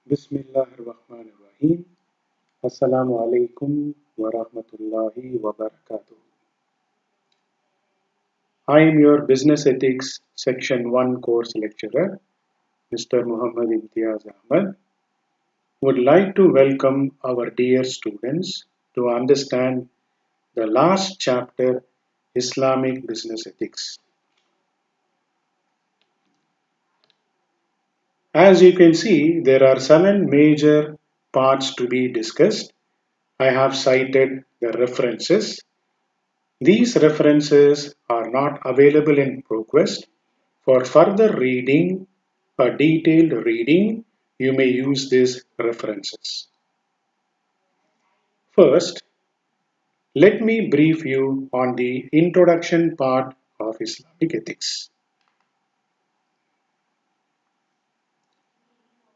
Bismillahirrahmanirrahim. Assalamu alaikum wa rahmatullahi wa barakatuh. I am your Business Ethics Section 1 course lecturer, Mr. Muhammad Imtiaz Ahmad. Would like to welcome our dear students to understand the last chapter, Islamic Business Ethics. As you can see, there are 7 major parts to be discussed. I have cited the references. These references are not available in ProQuest. For further reading, a detailed reading, you may use these references. First, let me brief you on the introduction part of Islamic ethics.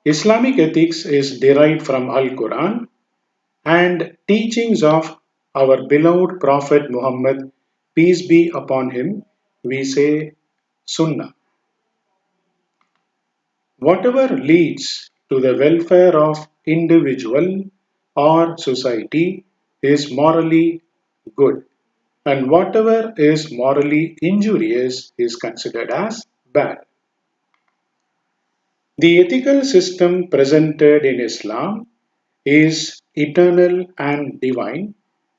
Islamic ethics is derived from Al-Quran and teachings of our beloved Prophet Muhammad, peace be upon him, we say Sunnah. Whatever leads to the welfare of individual or society is morally good, and whatever is morally injurious is considered as bad. The ethical system presented in Islam is eternal and divine.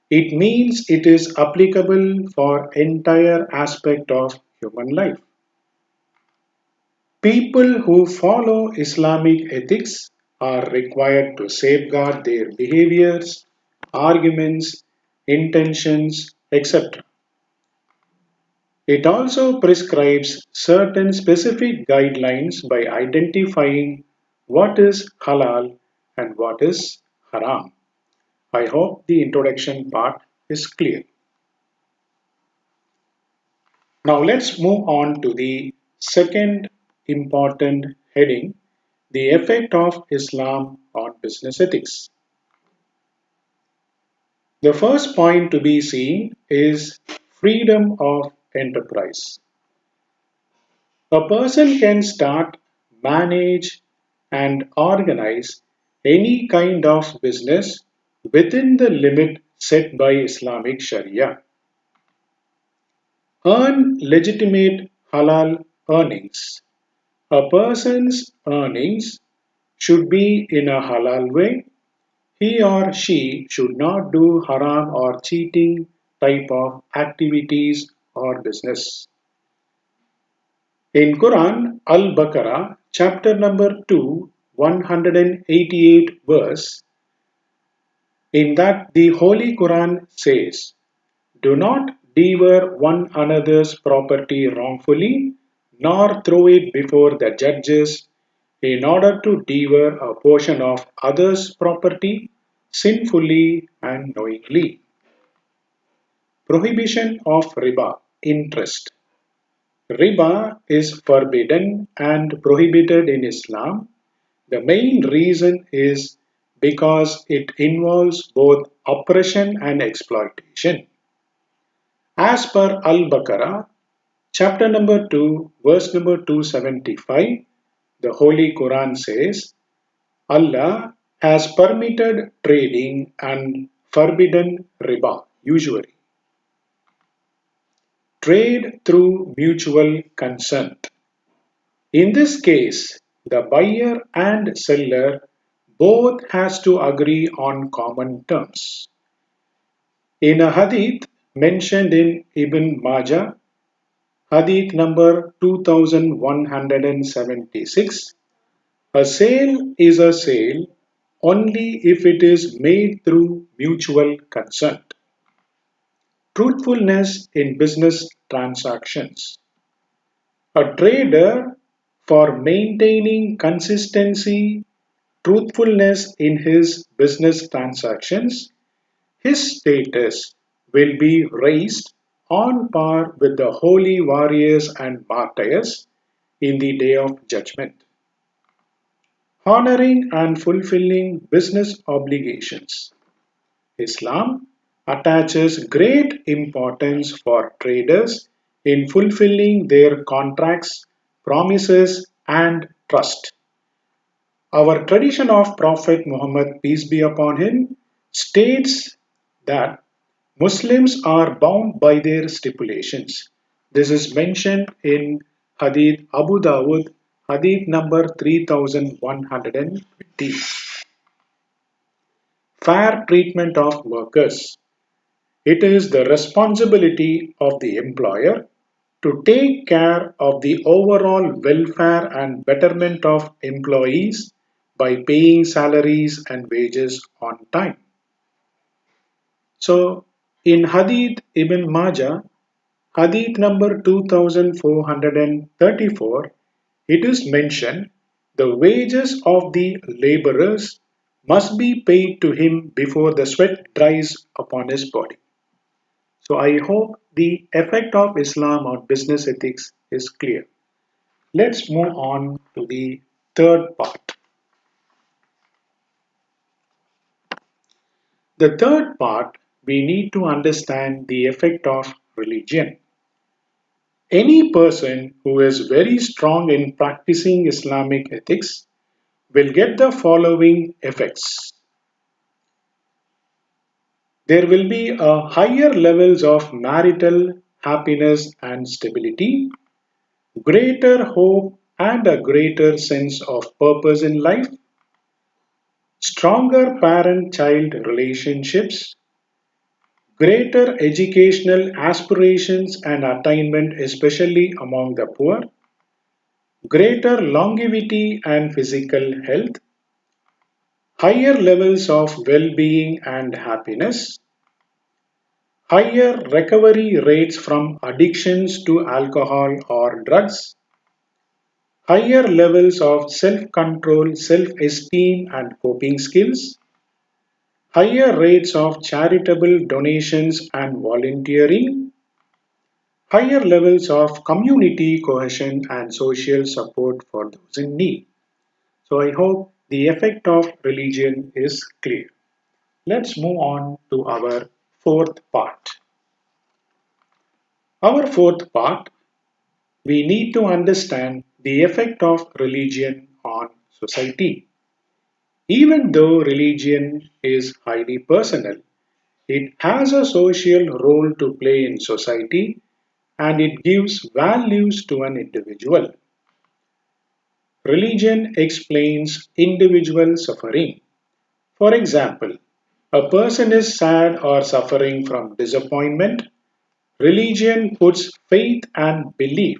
It means it is applicable for entire aspect of human life. People who follow Islamic ethics are required to safeguard their behaviors, arguments, intentions, etc. It also prescribes certain specific guidelines by identifying what is halal and what is haram. I hope the introduction part is clear. Now let's move on to the second important heading, the effect of Islam on business ethics. The first point to be seen is freedom of enterprise. A person can start, manage, and organize any kind of business within the limit set by Islamic Sharia. Earn legitimate halal earnings. A person's earnings should be in a halal way. He or she should not do haram or cheating type of activities or business. In Quran Al-Baqarah chapter number 2 188 verse, in that the Holy Quran says, "Do not devour one another's property wrongfully, nor throw it before the judges in order to devour a portion of others' property sinfully and knowingly." Prohibition of riba, interest. Riba is forbidden and prohibited in Islam. The main reason is because it involves both oppression and exploitation. As per Al-Baqarah, chapter number 2, verse number 275, the Holy Quran says, Allah has permitted trading and forbidden riba, usury. Trade through mutual consent. In this case, the buyer and seller both has to agree on common terms. In a hadith mentioned in Ibn Majah, hadith number 2176, a sale is a sale only if it is made through mutual consent. Truthfulness in business transactions. A trader, for maintaining consistency, truthfulness in his business transactions, his status will be raised on par with the holy warriors and martyrs in the day of judgment. Honoring and fulfilling business obligations. Islam attaches great importance for traders in fulfilling their contracts, promises, and trust. Our tradition of Prophet Muhammad, peace be upon him, states that Muslims are bound by their stipulations. This is mentioned in Hadith Abu Dawud, Hadith number 3120. Fair treatment of workers. It is the responsibility of the employer to take care of the overall welfare and betterment of employees by paying salaries and wages on time. So, in Hadith Ibn Majah, Hadith number 2434, it is mentioned the wages of the laborers must be paid to him before the sweat dries upon his body. So I hope the effect of Islam on business ethics is clear. Let's move on to the third part. The third part, we need to understand the effect of religion. Any person who is very strong in practicing Islamic ethics will get the following effects. There will be a higher levels of marital happiness and stability, greater hope and a greater sense of purpose in life, stronger parent child relationships, greater educational aspirations and attainment, especially among the poor, greater longevity and physical health, higher levels of well being and happiness, higher recovery rates from addictions to alcohol or drugs, higher levels of self control, self esteem, and coping skills, higher rates of charitable donations and volunteering, higher levels of community cohesion and social support for those in need. So, I hope the effect of religion is clear. Let's move on to our fourth part. Our fourth part, we need to understand the effect of religion on society. Even though religion is highly personal, it has a social role to play in society and it gives values to an individual. Religion explains individual suffering. For example, a person is sad or suffering from disappointment. Religion puts faith and belief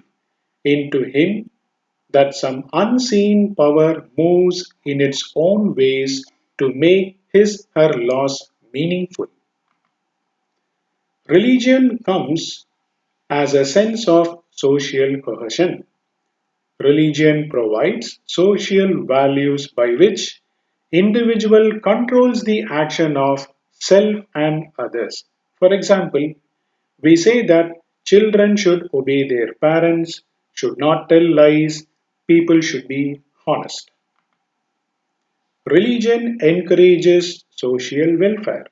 into him that some unseen power moves in its own ways to make his her loss meaningful. Religion comes as a sense of social cohesion. Religion provides social values by which individual controls the action of self and others. For example, we say that children should obey their parents, should not tell lies, people should be honest. Religion encourages social welfare.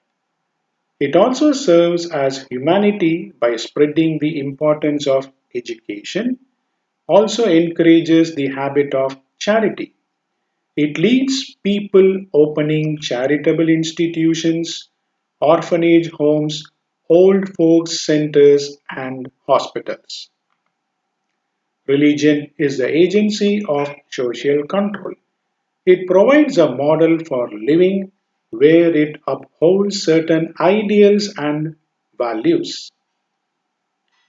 It also serves as humanity by spreading the importance of education, also encourages the habit of charity. It leads people opening charitable institutions, orphanage homes, old folks centers, and hospitals. Religion is the agency of social control. It provides a model for living where it upholds certain ideals and values.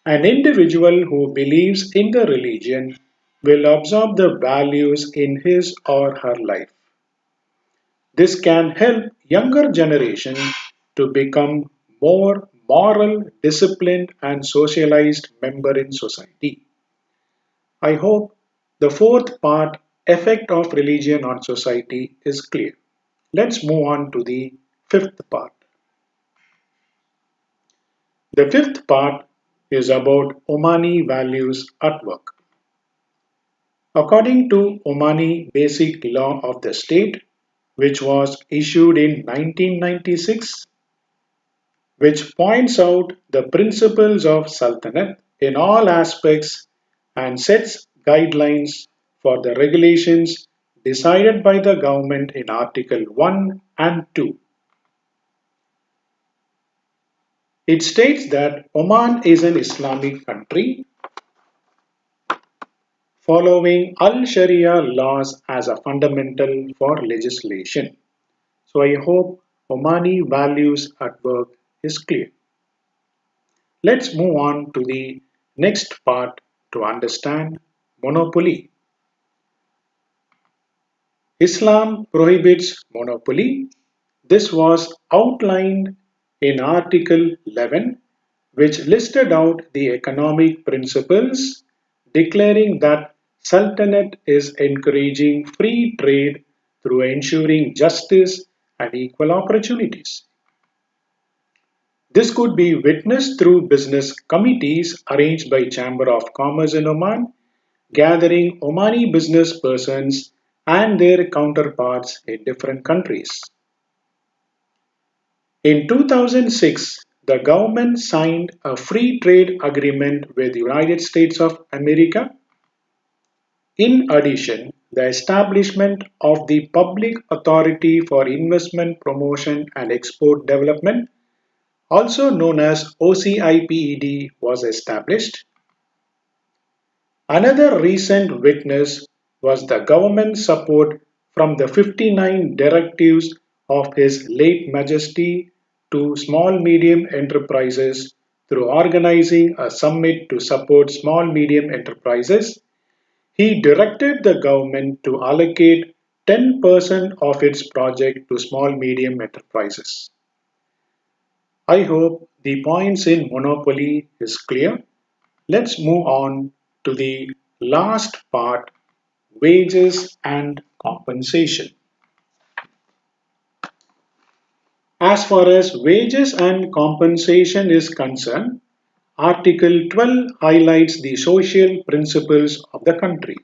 An individual who believes in the religion will absorb the values in his or her life. This can help younger generation to become more moral, disciplined and socialized member in society. I hope the fourth part, effect of religion on society, is clear. Let's move on to the fifth part. The fifth part is about Omani values at work. According to Omani Basic Law of the State, which was issued in 1996, which points out the principles of Sultanate in all aspects and sets guidelines for the regulations decided by the government in Article 1 and 2. It states that Oman is an Islamic country following Al Sharia laws as a fundamental for legislation. So I hope Omani values at work is clear. Let's move on to the next part to understand monopoly. Islam prohibits monopoly. This was outlined in Article 11, which listed out the economic principles, declaring that Sultanate is encouraging free trade through ensuring justice and equal opportunities. This could be witnessed through business committees arranged by Chamber of Commerce in Oman, gathering Omani business persons and their counterparts in different countries. In 2006, the government signed a free trade agreement with the United States of America. In addition, the establishment of the Public Authority for Investment Promotion and Export Development, also known as OCIPED, was established. Another recent witness was the government support from the 59 directives of His late Majesty to small medium enterprises through organizing a summit to support small medium enterprises. He directed the government to allocate 10% of its project to small medium enterprises. I hope the points in monopoly is clear. Let's move on to the last part, wages and compensation. As far as wages and compensation is concerned, Article 12 highlights the social principles of the country.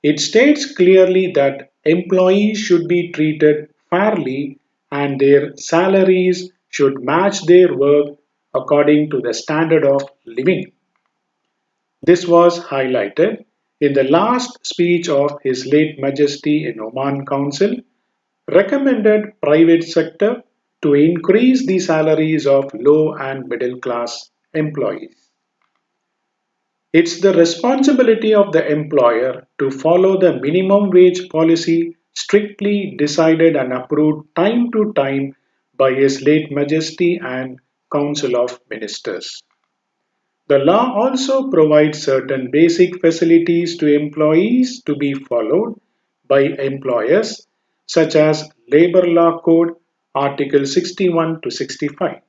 It states clearly that employees should be treated fairly and their salaries should match their work according to the standard of living. This was highlighted in the last speech of His late Majesty in Oman Council, recommended private sector to increase the salaries of low and middle class employees. It's the responsibility of the employer to follow the minimum wage policy strictly decided and approved time to time by His late Majesty and Council of Ministers. The law also provides certain basic facilities to employees to be followed by employers, such as Labor Law Code Article 61 to 65.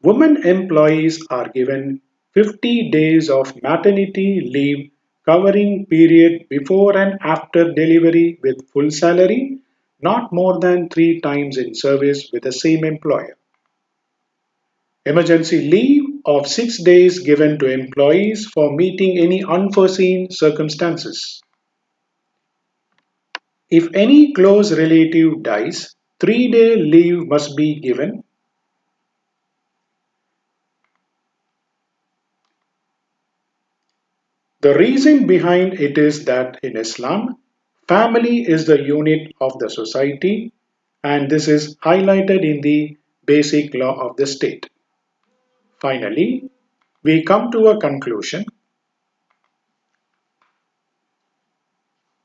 Women employees are given 50 days of maternity leave covering period before and after delivery with full salary, not more than 3 times in service with the same employer. Emergency leave of 6 days given to employees for meeting any unforeseen circumstances. If any close relative dies, 3-day leave must be given. The reason behind it is that in Islam, family is the unit of the society, and this is highlighted in the basic law of the state. Finally, we come to a conclusion.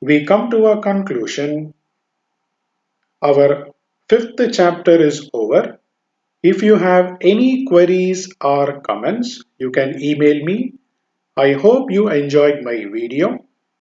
We come to a conclusion. Our fifth chapter is over. If you have any queries or comments, you can email me. I hope you enjoyed my video.